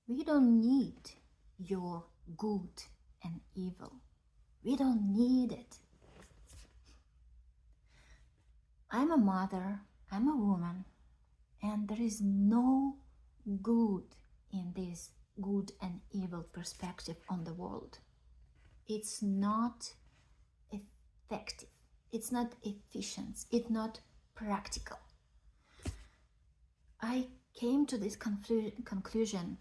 We don't need your good and evil. We don't need it. I'm a mother, I'm a woman, and there is no good in this good and evil perspective on the world. It's not effective, it's not efficient, it's not practical. I came to this conclusion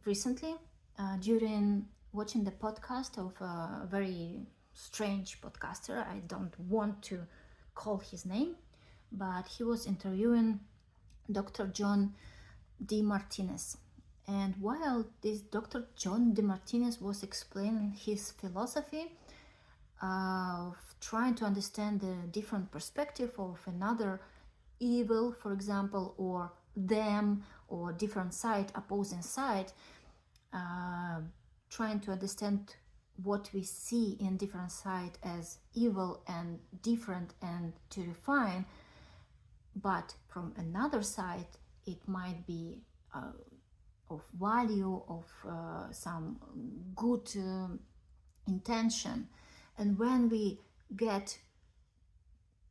recently during watching the podcast of a very strange podcaster. I don't want to call his name, but he was interviewing Dr. John DeMartinez. And while this Dr. John DeMartinez was explaining his philosophy of trying to understand the different perspective of another evil, for example, or them, or different side, opposing side, trying to understand what we see in different side as evil and different and to refine, but from another side it might be of value, of some good intention. And when we get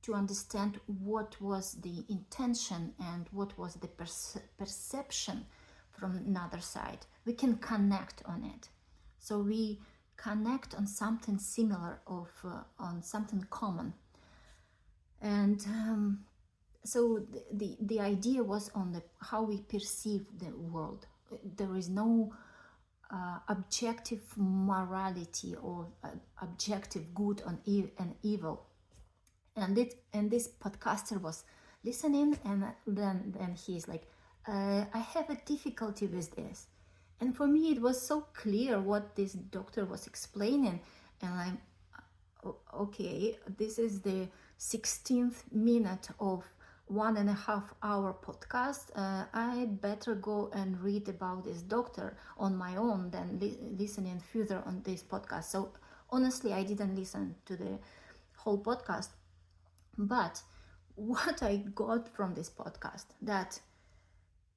to understand what was the intention and what was the perception from another side, we can connect on it. So we connect on something similar, on something common. And so the idea was on how we perceive the world. There is no objective morality or objective good and evil. And this podcaster was listening, and then he's like, I have a difficulty with this. And for me, it was so clear what this doctor was explaining. And I'm, okay, this is the 16th minute of 1.5 hour podcast. I better go and read about this doctor on my own than listening further on this podcast. So honestly, I didn't listen to the whole podcast. But what I got from this podcast, that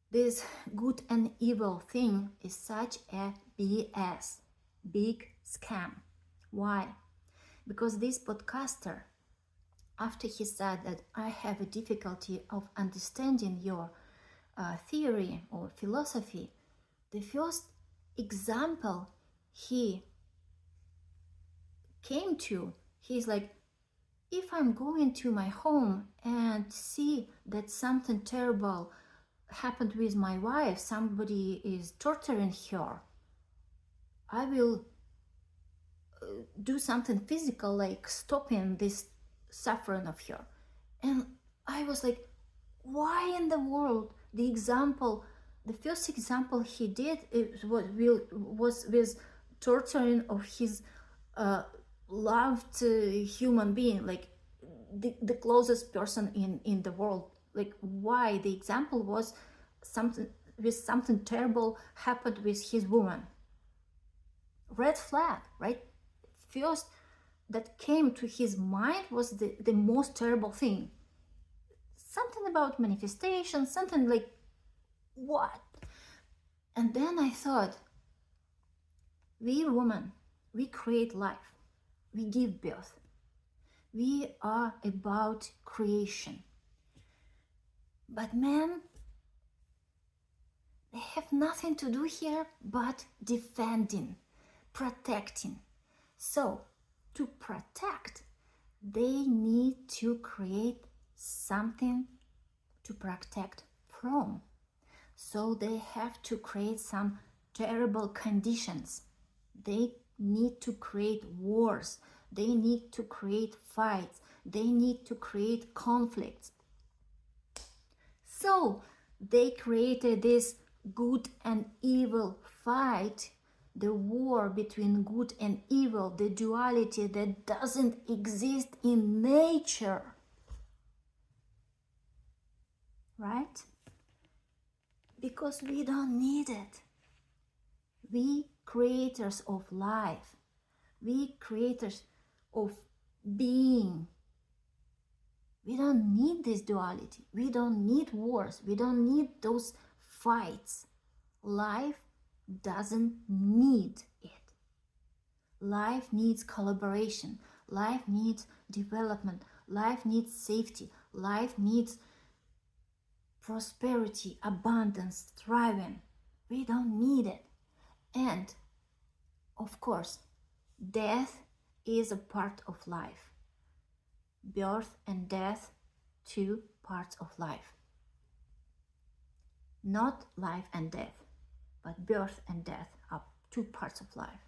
this good and evil thing is such a BS, big scam. Why? Because this podcaster, after he said that I have a difficulty of understanding your theory or philosophy, the first example he came to, he's like, if I'm going to my home and see that something terrible happened with my wife, somebody is torturing her, I will do something physical, like stopping this suffering of her. And I was like, why in the world the first example he did was with torturing of his loved human being, like the closest person in the world. Like, why the example was something terrible happened with his woman. Red flag, right? First that came to his mind was the most terrible thing. Something about manifestation, something like, what? And then I thought, we women, we create life, we give birth, we are about creation. But men, they have nothing to do here but defending, protecting. So to protect, they need to create something to protect from. So they have to create some terrible conditions. They need to create wars. They need to create fights. They need to create conflicts. So they created this good and evil fight, the war between good and evil, the duality that doesn't exist in nature. Right? Because we don't need it. We creators of life, we creators of being, we don't need this duality. We don't need wars. We don't need those fights. Life doesn't need it. Life needs collaboration. Life needs development. Life needs safety. Life needs prosperity, abundance, thriving. We don't need it. And of course, death is a part of life. Birth and death, two parts of life. Not life and death, but birth and death are two parts of life.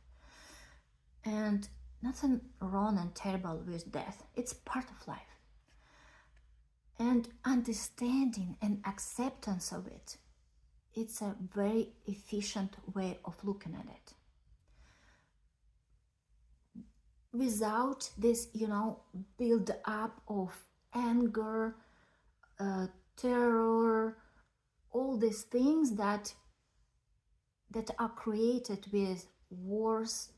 And nothing wrong and terrible with death. It's part of life. And understanding and acceptance of it, it's a very efficient way of looking at it. Without this, build up of anger, terror, all these things that are created with wars,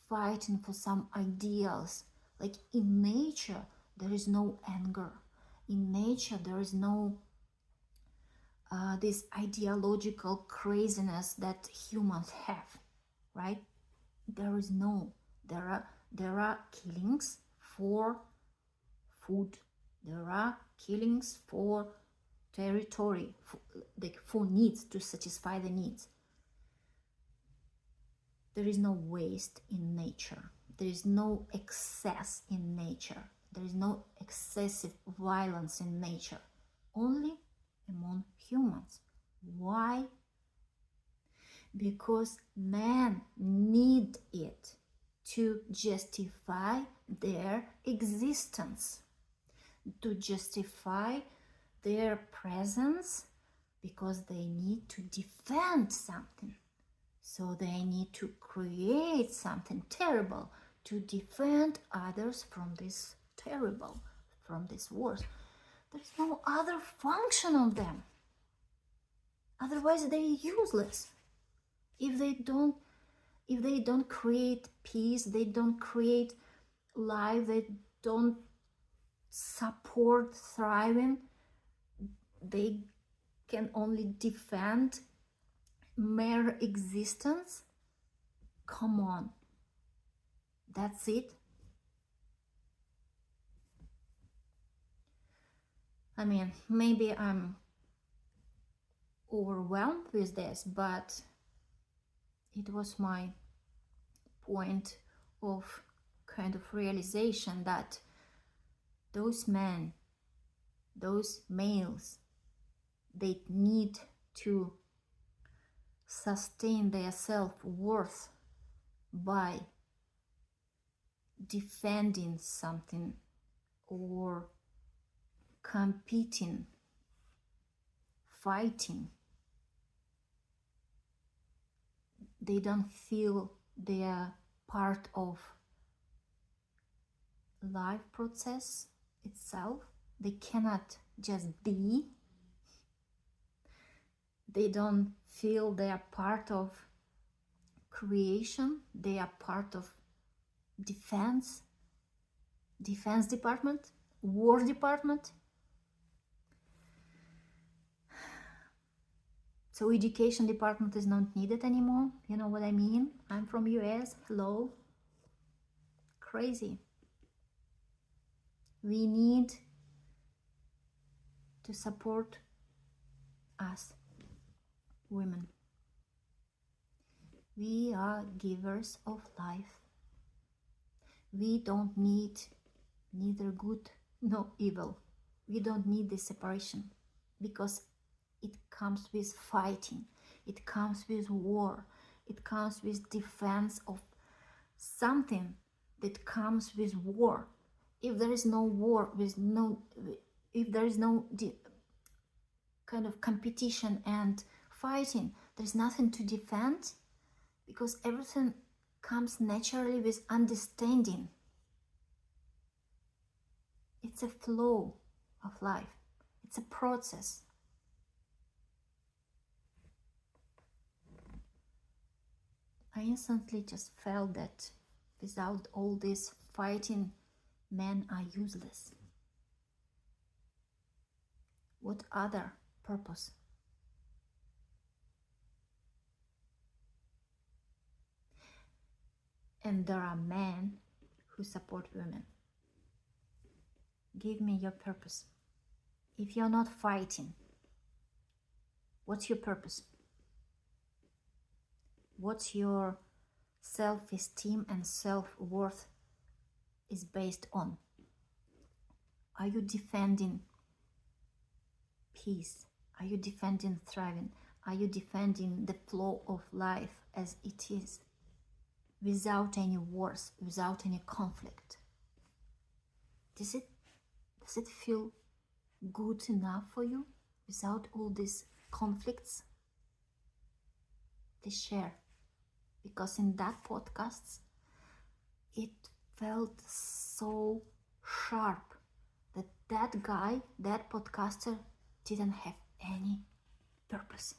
fighting for some ideals. Like in nature, there is no anger. In nature, there is no this ideological craziness that humans have, right? There is no. There are killings for food. There are killings for territory, for needs, to satisfy the needs. There is no waste in nature. There is no excess in nature. There is no excessive violence in nature. Only among humans. Why? Because men need it to justify their existence, to justify their presence, because they need to defend something. So they need to create something terrible to defend others from this terrible, from this wars. There's no other function of them. Otherwise they're useless. If they don't create peace, they don't create life, they don't support thriving, they can only defend mere existence. Come on, that's it. I mean, maybe I'm overwhelmed with this, but it was my point of kind of realization that those men, those males, they need to sustain their self-worth by defending something or competing, fighting. They don't feel they are part of life process itself. They cannot just be. They don't feel they are part of creation. They are part of defense department, war department. So education department is not needed anymore. You know what I mean? I'm from US. Hello. Crazy. We need to support us, women. We are givers of life. We don't need neither good nor evil. We don't need this separation, because it comes with fighting, it comes with war, it comes with defense of something that comes with war. If there is no war, if there is no kind of competition and fighting, there's nothing to defend, because everything comes naturally with understanding. It's a flow of life. It's a process. I instantly just felt that without all this fighting, men are useless. What other purpose? and there are men who support women. Give me your purpose. If you're not fighting, what's your purpose? What's your self-esteem and self-worth is based on? Are you defending peace? Are you defending thriving? Are you defending the flow of life as it is, without any wars, without any conflict? Does it feel good enough for you without all these conflicts? Please share, because in that podcast it felt so sharp that guy, that podcaster, didn't have any purpose.